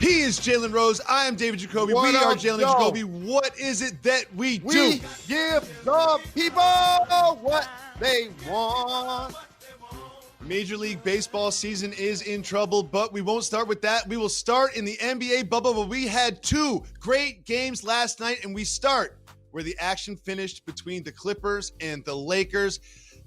He is Jalen Rose. I am David Jacoby. We are Jalen Jacoby. What is it that we do? We give the people what they want. Major League Baseball season is in trouble, but we won't start with that. We will start in the NBA bubble, where we had two great games last night, and we start where the action finished between the Clippers and the Lakers.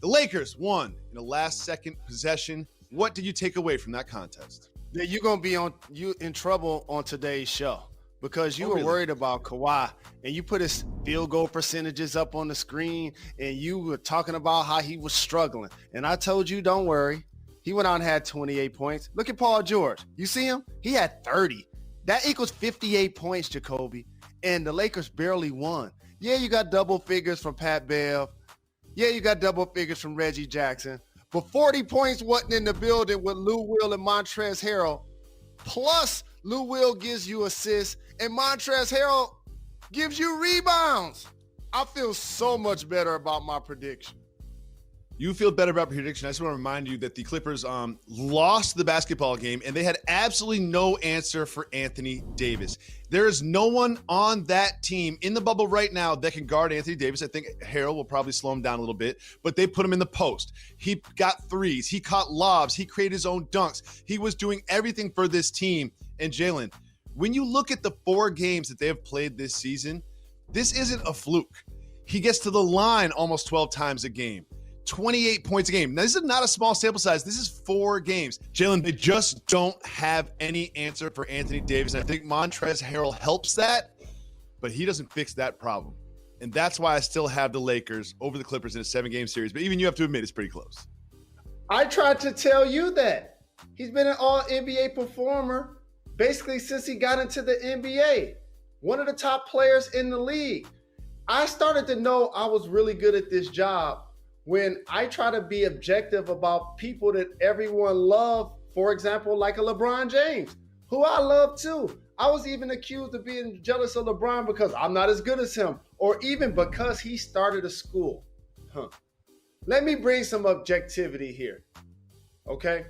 The Lakers won in a last-second possession. What did you take away from that contest? Yeah, you're going to be in trouble on today's show because you were worried about Kawhi, and you put his field goal percentages up on the screen, and you were talking about how he was struggling. And I told you, don't worry. He went out and had 28 points. Look at Paul George. You see him? He had 30. That equals 58 points, Jacoby. And the Lakers barely won. Yeah, you got double figures from Pat Bev. Yeah, you got double figures from Reggie Jackson. But 40 points wasn't in the building with Lou Will and Montrezl Harrell. Plus, Lou Will gives you assists, and Montrezl Harrell gives you rebounds. I feel so much better about my prediction. You feel better about prediction. I just want to remind you that the Clippers lost the basketball game, and they had absolutely no answer for Anthony Davis. There is no one on that team in the bubble right now that can guard Anthony Davis. I think Harrell will probably slow him down a little bit, but they put him in the post. He got threes. He caught lobs. He created his own dunks. He was doing everything for this team. And Jalen, when you look at the 4 games that they have played this season, this isn't a fluke. He gets to the line almost 12 times a game. 28 points a game. Now, this is not a small sample size. This is 4 games. Jalen, they just don't have any answer for Anthony Davis. And I think Montrezl Harrell helps that, but he doesn't fix that problem. And that's why I still have the Lakers over the Clippers in a 7-game series. But even you have to admit it's pretty close. I tried to tell you that. He's been an all-NBA performer basically since he got into the NBA. One of the top players in the league. I started to know I was really good at this job when I try to be objective about people that everyone loves, for example, like a LeBron James, who I love too. I was even accused of being jealous of LeBron because I'm not as good as him, or even because he started a school. Let me bring some objectivity here, okay?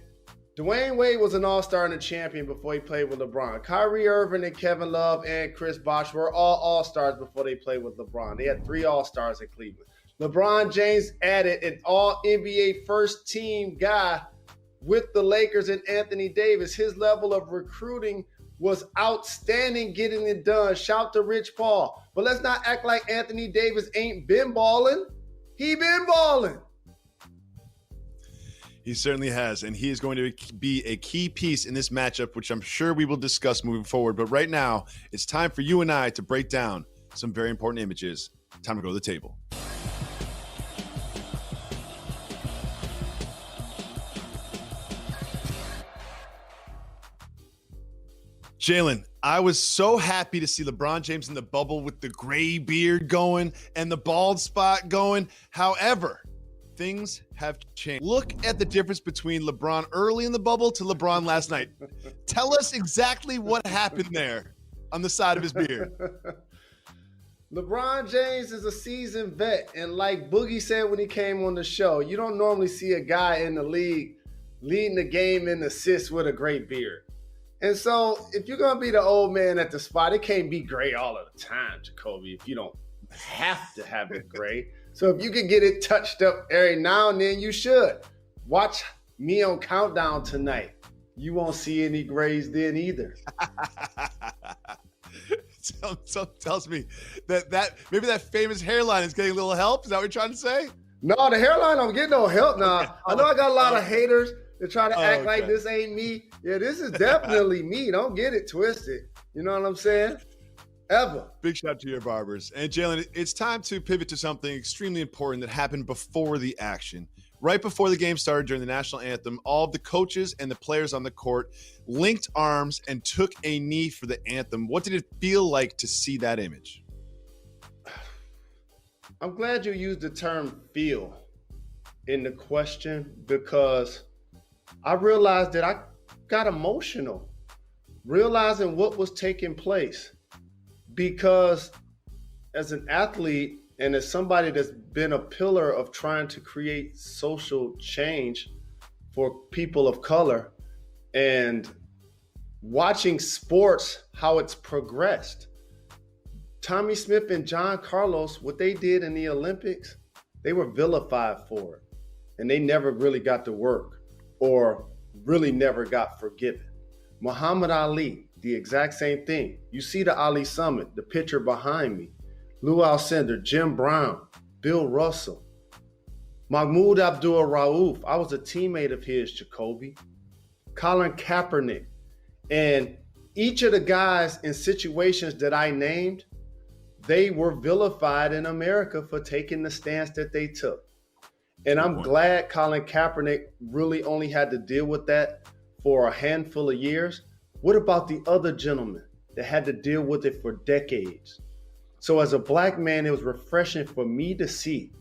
Dwayne Wade was an all-star and a champion before he played with LeBron. Kyrie Irving and Kevin Love and Chris Bosh were all all-stars before they played with LeBron. They had 3 all-stars in Cleveland. LeBron James added an all-NBA first-team guy with the Lakers and Anthony Davis. His level of recruiting was outstanding, getting it done. Shout to Rich Paul. But let's not act like Anthony Davis ain't been balling. He been balling. He certainly has, and he is going to be a key piece in this matchup, which I'm sure we will discuss moving forward. But right now, it's time for you and I to break down some very important images. Time to go to the table. Jalen, I was so happy to see LeBron James in the bubble with the gray beard going and the bald spot going. However, things have changed. Look at the difference between LeBron early in the bubble to LeBron last night. Tell us exactly what happened there on the side of his beard. LeBron James is a seasoned vet, and like Boogie said when he came on the show, you don't normally see a guy in the league leading the game in assists with a great beard. And so if you're going to be the old man at the spot, it can't be gray all of the time, Jacoby, if you don't have to have it gray. So if you can get it touched up every now and then, you should. Watch me on Countdown tonight. You won't see any grays then either. Some tells me that maybe that famous hairline is getting a little help. Is that what you're trying to say? No, the hairline don't get no help now. Okay. I know I got a lot of haters that try to act like this ain't me. Yeah, this is definitely me. Don't get it twisted. You know what I'm saying? Ever. Big shout out to your barbers. And Jalen, it's time to pivot to something extremely important that happened before the action. Right before the game started during the national anthem, all of the coaches and the players on the court linked arms and took a knee for the anthem. What did it feel like to see that image? I'm glad you used the term feel in the question because I realized that I got emotional realizing what was taking place because as an athlete and as somebody that's been a pillar of trying to create social change for people of color and watching sports, how it's progressed. Tommy Smith and John Carlos, what they did in the Olympics, they were vilified for it. And they never really got to work or really never got forgiven. Muhammad Ali, the exact same thing. You see the Ali Summit, the picture behind me. Lou Alcindor, Jim Brown, Bill Russell, Mahmoud Abdul-Rauf. I was a teammate of his, Jacoby. Colin Kaepernick. And each of the guys in situations that I named, they were vilified in America for taking the stance that they took. And I'm glad Colin Kaepernick really only had to deal with that for a handful of years. What about the other gentlemen that had to deal with it for decades? So as a black man, it was refreshing for me to see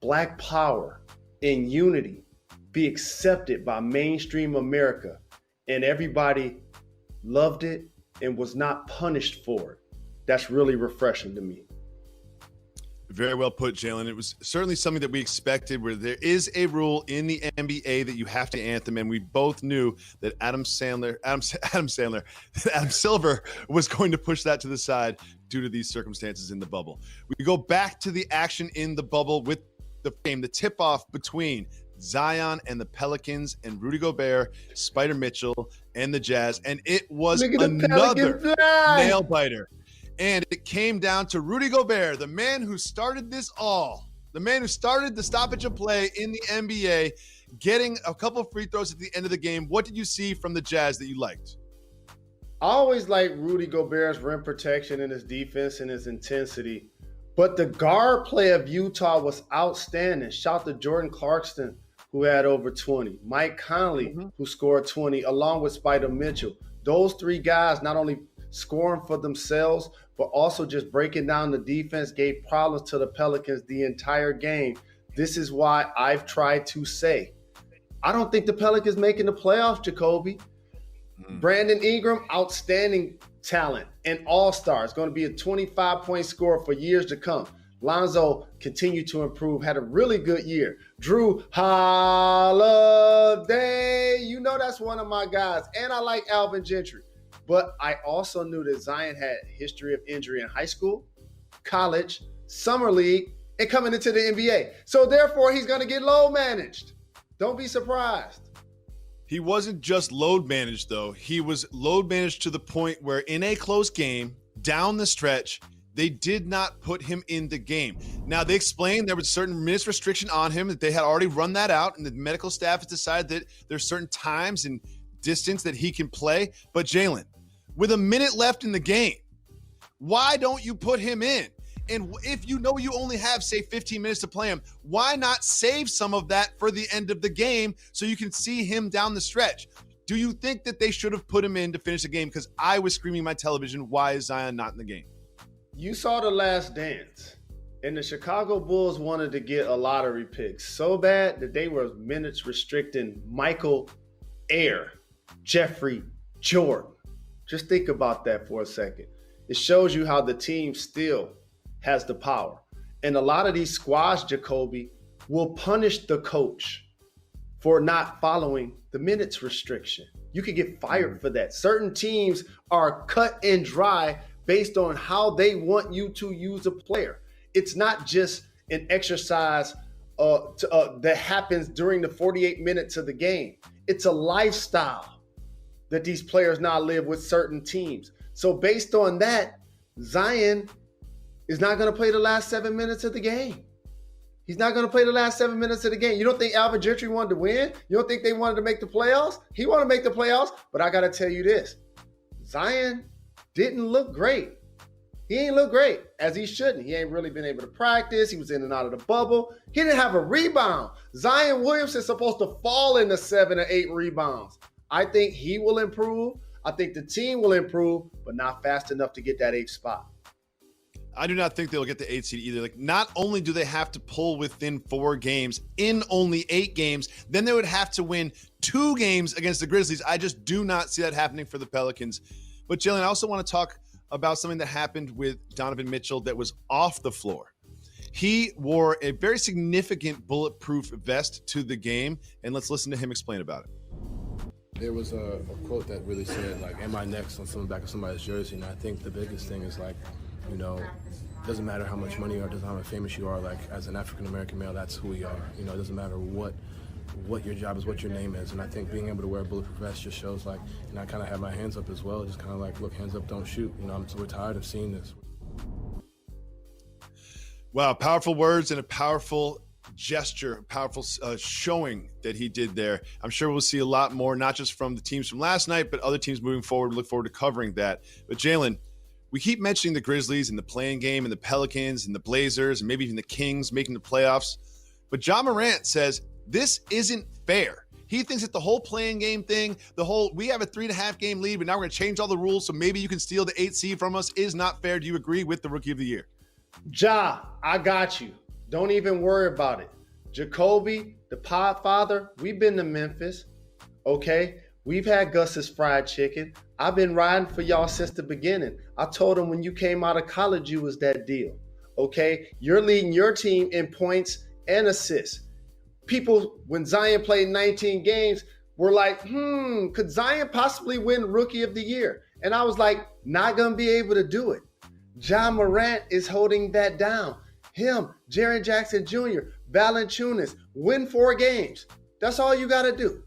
black power and unity be accepted by mainstream America, and everybody loved it and was not punished for it. That's really refreshing to me. Very well put, Jalen. It was certainly something that we expected, where there is a rule in the NBA that you have to anthem, and we both knew that Adam Silver was going to push that to the side due to these circumstances in the bubble. We go back to the action in the bubble with the game, the tip-off between Zion and the Pelicans and Rudy Gobert, Spider Mitchell, and the Jazz, and it was another nail-biter. And it came down to Rudy Gobert, the man who started this all, the man who started the stoppage of play in the NBA, getting a couple of free throws at the end of the game. What did you see from the Jazz that you liked? I always liked Rudy Gobert's rim protection and his defense and his intensity. But the guard play of Utah was outstanding. Shout to Jordan Clarkson, who had over 20. Mike Conley, who scored 20, along with Spider Mitchell. Those three guys not only scoring for themselves, but also just breaking down the defense, gave problems to the Pelicans the entire game. This is why I've tried to say, I don't think the Pelicans making the playoffs, Jacoby. Brandon Ingram, outstanding talent and all-star. It's going to be a 25-point scorer for years to come. Lonzo continued to improve, had a really good year. Drew Holiday, you know that's one of my guys. And I like Alvin Gentry. But I also knew that Zion had a history of injury in high school, college, summer league, and coming into the NBA. So therefore, he's going to get load managed. Don't be surprised. He wasn't just load managed, though. He was load managed to the point where in a close game, down the stretch, they did not put him in the game. Now, they explained there was certain minutes restriction on him, that they had already run that out, and the medical staff has decided that there's certain times and distance that he can play. But Jalen, with a minute left in the game, why don't you put him in? And if you know you only have, say, 15 minutes to play him, why not save some of that for the end of the game so you can see him down the stretch? Do you think that they should have put him in to finish the game? Because I was screaming at my television, why is Zion not in the game? You saw The Last Dance, and the Chicago Bulls wanted to get a lottery pick so bad that they were minutes restricting Michael Ayer, Jeffrey Jordan. Just think about that for a second. It shows you how the team still has the power. And a lot of these squads, Jacoby, will punish the coach for not following the minutes restriction. You could get fired for that. Certain teams are cut and dry based on how they want you to use a player. It's not just an exercise that happens during the 48 minutes of the game. It's a lifestyle that these players now live with certain teams. So based on that, Zion is not going to play the last 7 minutes of the game. He's not going to play the last 7 minutes of the game. You don't think Alvin Gentry wanted to win? You don't think they wanted to make the playoffs? He wanted to make the playoffs, but I got to tell you this. Zion didn't look great. He ain't look great, as he shouldn't. He ain't really been able to practice. He was in and out of the bubble. He didn't have a rebound. Zion Williamson is supposed to fall into 7 or 8 rebounds. I think he will improve. I think the team will improve, but not fast enough to get that 8th spot. I do not think they'll get the 8th seed either. Like, not only do they have to pull within 4 games in only 8 games, then they would have to win 2 games against the Grizzlies. I just do not see that happening for the Pelicans. But Jalen, I also want to talk about something that happened with Donovan Mitchell that was off the floor. He wore a very significant bulletproof vest to the game, and let's listen to him explain about it. there was a quote that really said, like, am I next on the back of somebody's jersey? And I think the biggest thing is, like, you know, it doesn't matter how much money you are, it doesn't matter how famous you are. Like, as an African-American male, that's who we are. You know, it doesn't matter what your job is, what your name is. And I think being able to wear a bulletproof vest just shows, like, and I kind of have my hands up as well, just kind of like, look, hands up, don't shoot. You know, we're tired of seeing this. Wow, powerful words and a powerful gesture, powerful showing that he did there. I'm sure we'll see a lot more, not just from the teams from last night, but other teams moving forward. We look forward to covering that. But Jalen, we keep mentioning the Grizzlies and the playing game and the Pelicans and the Blazers and maybe even the Kings making the playoffs. But Ja Morant says this isn't fair. He thinks that the whole playing game thing, we have a 3.5 game lead, but now we're going to change all the rules so maybe you can steal the 8 seed from us is not fair. Do you agree with the Rookie of the Year? Ja, I got you. Don't even worry about it. Jacoby, the Podfather, we've been to Memphis, okay? We've had Gus's fried chicken. I've been riding for y'all since the beginning. I told him when you came out of college, you was that deal, okay? You're leading your team in points and assists. People, when Zion played 19 games, were like, could Zion possibly win Rookie of the Year? And I was like, not going to be able to do it. Ja Morant is holding that down. Him, Jaren Jackson Jr., Valanciunas, win 4 games. That's all you got to do.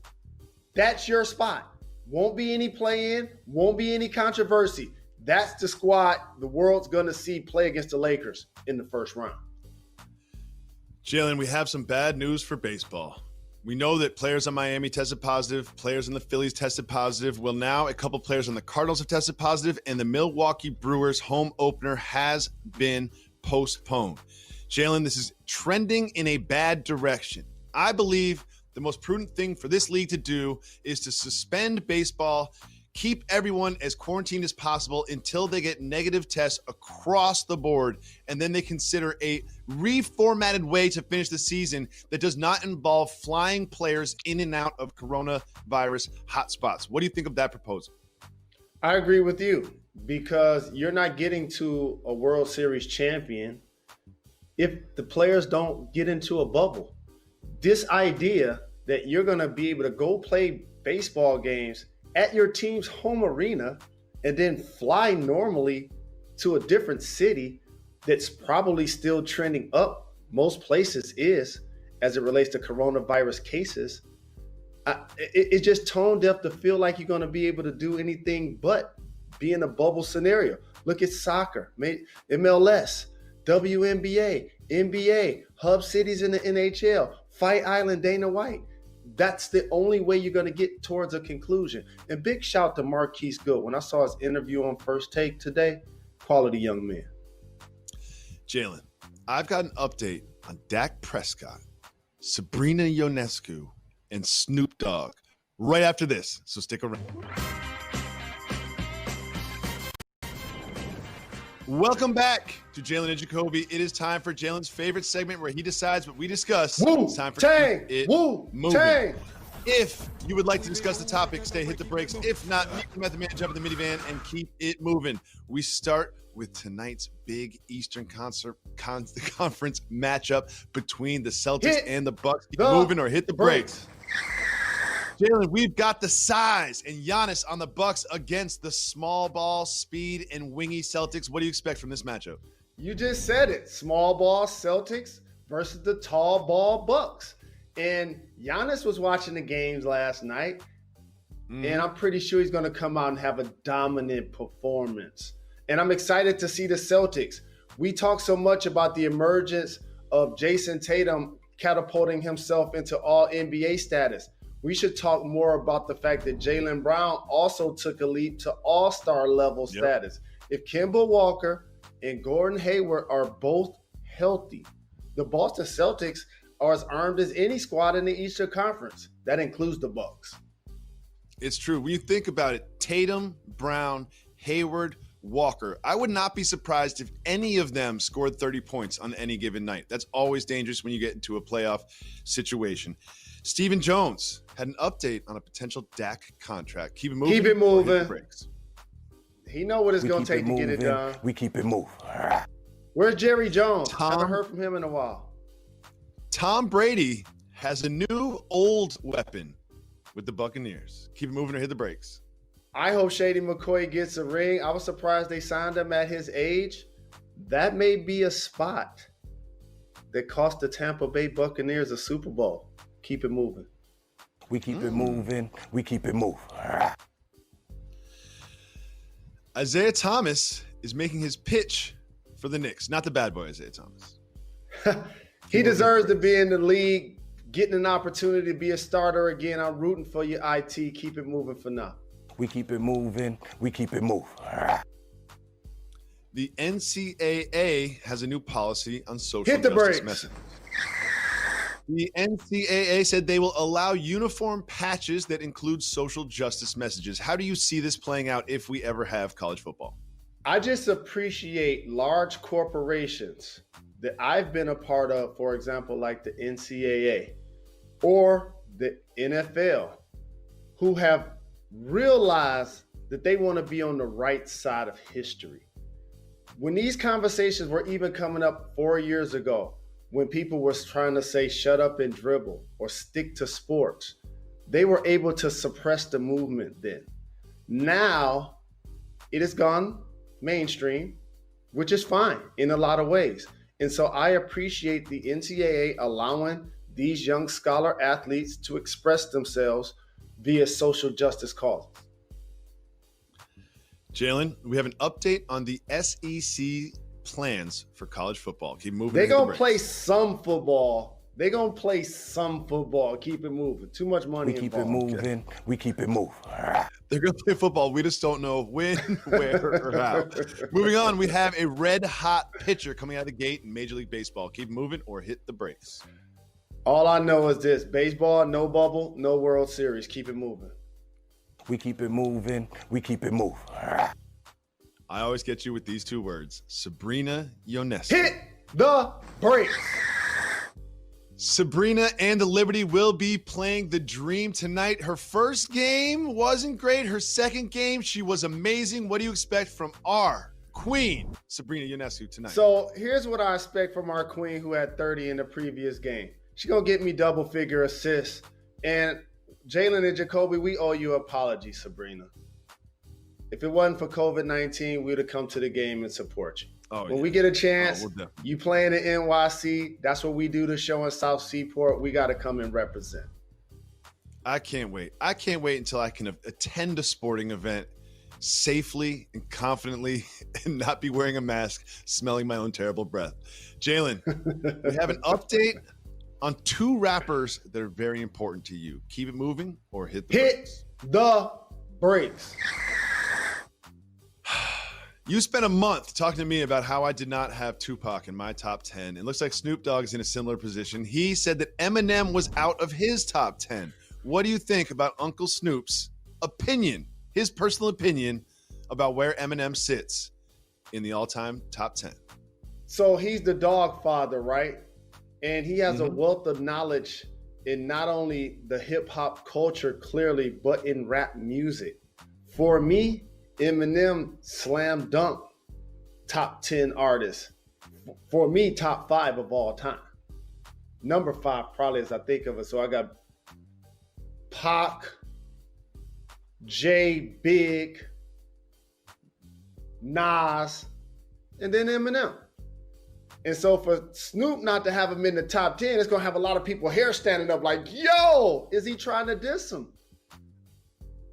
That's your spot. Won't be any play-in, won't be any controversy. That's the squad the world's going to see play against the Lakers in the first round. Jalen, we have some bad news for baseball. We know that players on Miami tested positive, players in the Phillies tested positive. Well, now a couple players on the Cardinals have tested positive, and the Milwaukee Brewers home opener has been postponed. Jalen, this is trending in a bad direction. I believe the most prudent thing for this league to do is to suspend baseball, keep everyone as quarantined as possible until they get negative tests across the board, and then they consider a reformatted way to finish the season that does not involve flying players in and out of coronavirus hotspots. What do you think of that proposal? I agree with you because you're not getting to a World Series champion if the players don't get into a bubble. This idea that you're going to be able to go play baseball games at your team's home arena and then fly normally to a different city that's probably still trending up, most places is, as it relates to coronavirus cases, it's just tone deaf to feel like you're going to be able to do anything but be in a bubble scenario. Look at soccer, MLS, WNBA, NBA, hub cities in the NHL, Fight Island, Dana White. That's the only way you're going to get towards a conclusion. And big shout to Marquise Good. When I saw his interview on First Take today, quality young man. Jalen, I've got an update on Dak Prescott, Sabrina Ionescu, and Snoop Dogg right after this, so stick around. Welcome back to Jalen and Jacoby. It is time for Jalen's favorite segment where he decides what we discuss. It's time for Keep It Moving. If you would like to discuss the topic, stay, hit the brakes. If not, you can let the man jump in the minivan and keep it moving. We start with tonight's big Eastern Conference matchup between the Celtics and the Bucs. Keep it moving or hit the brakes. Jalen, we've got the size and Giannis on the Bucs against the small ball, speed, and wingy Celtics. What do you expect from this matchup? You just said it. Small ball Celtics versus the tall ball Bucs. And Giannis was watching the games last night, and I'm pretty sure he's going to come out and have a dominant performance. And I'm excited to see the Celtics. We talk so much about the emergence of Jason Tatum catapulting himself into all NBA status. We should talk more about the fact that Jaylen Brown also took a leap to all-star level status. If Kemba Walker and Gordon Hayward are both healthy, the Boston Celtics are as armed as any squad in the Eastern Conference. That includes the Bucs. It's true. When you think about it, Tatum, Brown, Hayward, Walker, I would not be surprised if any of them scored 30 points on any given night. That's always dangerous when you get into a playoff situation. Stephen Jones had an update on a potential Dak contract. Keep it moving. Keep it moving. He know what it's going to take to get it done. We keep it moving. Where's Jerry Jones? Haven't heard from him in a while. Tom Brady has a new old weapon with the Buccaneers. Keep it moving or hit the brakes. I hope Shady McCoy gets a ring. I was surprised they signed him at his age. That may be a spot that cost the Tampa Bay Buccaneers a Super Bowl. Keep it moving. We keep it moving. We keep it moving. Isaiah Thomas is making his pitch for the Knicks. Not the bad boy Isaiah Thomas. He deserves to be in the league, getting an opportunity to be a starter again. I'm rooting for you, IT. Keep it moving for now. We keep it moving. We keep it moving. The NCAA has a new policy on social Hit the justice brakes. messaging. The NCAA said they will allow uniform patches that include social justice messages. How do you see this playing out if we ever have college football? I just appreciate large corporations that I've been a part of, for example, like the NCAA or the NFL, who have realized that they want to be on the right side of history. When these conversations were even coming up 4 years ago, when people were trying to say shut up and dribble or stick to sports, they were able to suppress the movement then. Now it has gone mainstream, which is fine in a lot of ways. And so I appreciate the NCAA allowing these young scholar athletes to express themselves via social justice causes. Jalen, we have an update on the SEC plans for college football. Keep moving. They're going to play some football. They're going to play some football. Keep it moving. Too much money We keep involved. it moving. Okay. We keep it moving. They're going to play football. We just don't know when, where, or how. Moving on, we have a red-hot pitcher coming out of the gate in Major League Baseball. Keep moving or hit the brakes. All I know is this. Baseball, no bubble, no World Series. Keep it moving. We keep it moving. We keep it moving. I always get you with these two words. Sabrina Ionescu. Hit the brakes. Sabrina and the Liberty will be playing the Dream tonight. Her first game wasn't great. Her second game, she was amazing. What do you expect from our queen, Sabrina Ionescu, tonight? So here's what I expect from our queen who had 30 in the previous game. She's going to get me double-figure assists. And Jalen and Jacoby, we owe you an apology, Sabrina. If it wasn't for COVID-19, we would have come to the game and support you. When we get a chance, you playing in NYC, that's what we do the show in South Seaport. We got to come and represent. I can't wait. I can't wait until I can attend a sporting event safely and confidently and not be wearing a mask, smelling my own terrible breath. Jalen, we have an update on two rappers that are very important to you. Keep it moving or hit the brakes. The brakes. You spent a month talking to me about how I did not have Tupac in my top 10. It looks like Snoop Dogg is in a similar position. He said that Eminem was out of his top 10. What do you think about Uncle Snoop's opinion, his personal opinion about where Eminem sits in the all-time top 10? So he's the dog father, right? And he has a wealth of knowledge in not only the hip-hop culture clearly, but in rap music. For me, Eminem, slam dunk, top 10 artist. For me, top 5 of all time. Number 5 probably as I think of it. So I got Pac, Jay, Big, Nas, and then Eminem. And so for Snoop not to have him in the top 10, it's going to have a lot of people hair standing up like, yo, is he trying to diss him?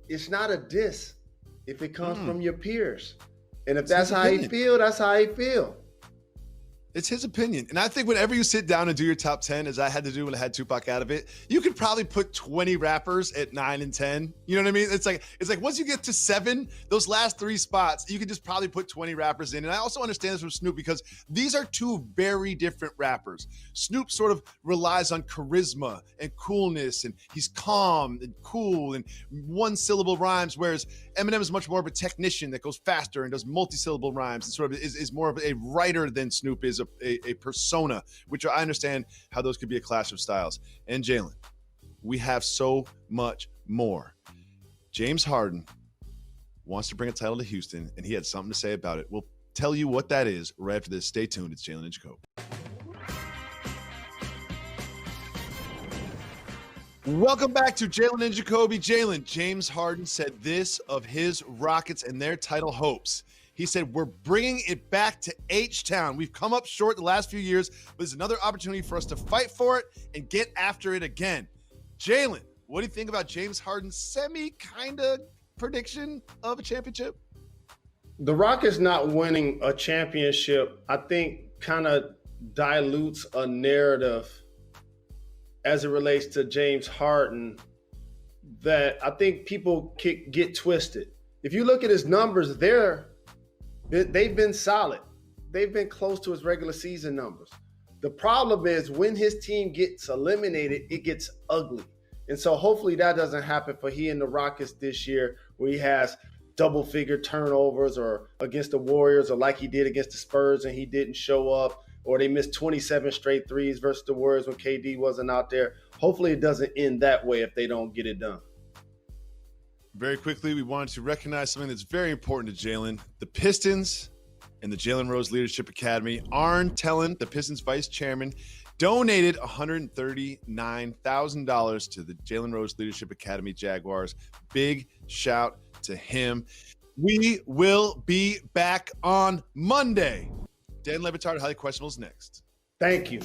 It's not a diss if it comes from your peers. And if that's how he feel, that's how he feel. It's his opinion. And I think whenever you sit down and do your top 10, as I had to do when I had Tupac out of it, you could probably put 20 rappers at 9 and 10. You know what I mean? It's like once you get to 7, those last 3 spots, you could just probably put 20 rappers in. And I also understand this from Snoop because these are two very different rappers. Snoop sort of relies on charisma and coolness, and he's calm and cool and one-syllable rhymes, whereas Eminem is much more of a technician that goes faster and does multi-syllable rhymes and sort of is more of a writer than Snoop is a persona, which I understand how those could be a clash of styles. And Jalen, we have so much more. James Harden wants to bring a title to Houston, and he had something to say about it. We'll tell you what that is right after this. Stay tuned. It's Jalen and Jacoby. Welcome back to Jalen Jacoby. Jalen, James Harden said this of his Rockets and their title hopes. He said, we're bringing it back to H-Town. We've come up short the last few years, but there's another opportunity for us to fight for it and get after it again. Jalen, what do you think about James Harden's semi-kind-of prediction of a championship? The Rockets not winning a championship, I think, kind of dilutes a narrative as it relates to James Harden that I think people get twisted. If you look at his numbers, they've been solid. They've been close to his regular season numbers. The problem is when his team gets eliminated, it gets ugly. And so hopefully that doesn't happen for he and the Rockets this year, where he has double-figure turnovers or against the Warriors or like he did against the Spurs and he didn't show up, or they missed 27 straight threes versus the Warriors when KD wasn't out there. Hopefully it doesn't end that way if they don't get it done. Very quickly, we wanted to recognize something that's very important to Jalen. The Pistons and the Jalen Rose Leadership Academy. Arn Tellin, the Pistons vice chairman, donated $139,000 to the Jalen Rose Leadership Academy Jaguars. Big shout to him. We will be back on Monday. Dan Le Batard, Highly Questionable is next. Thank you.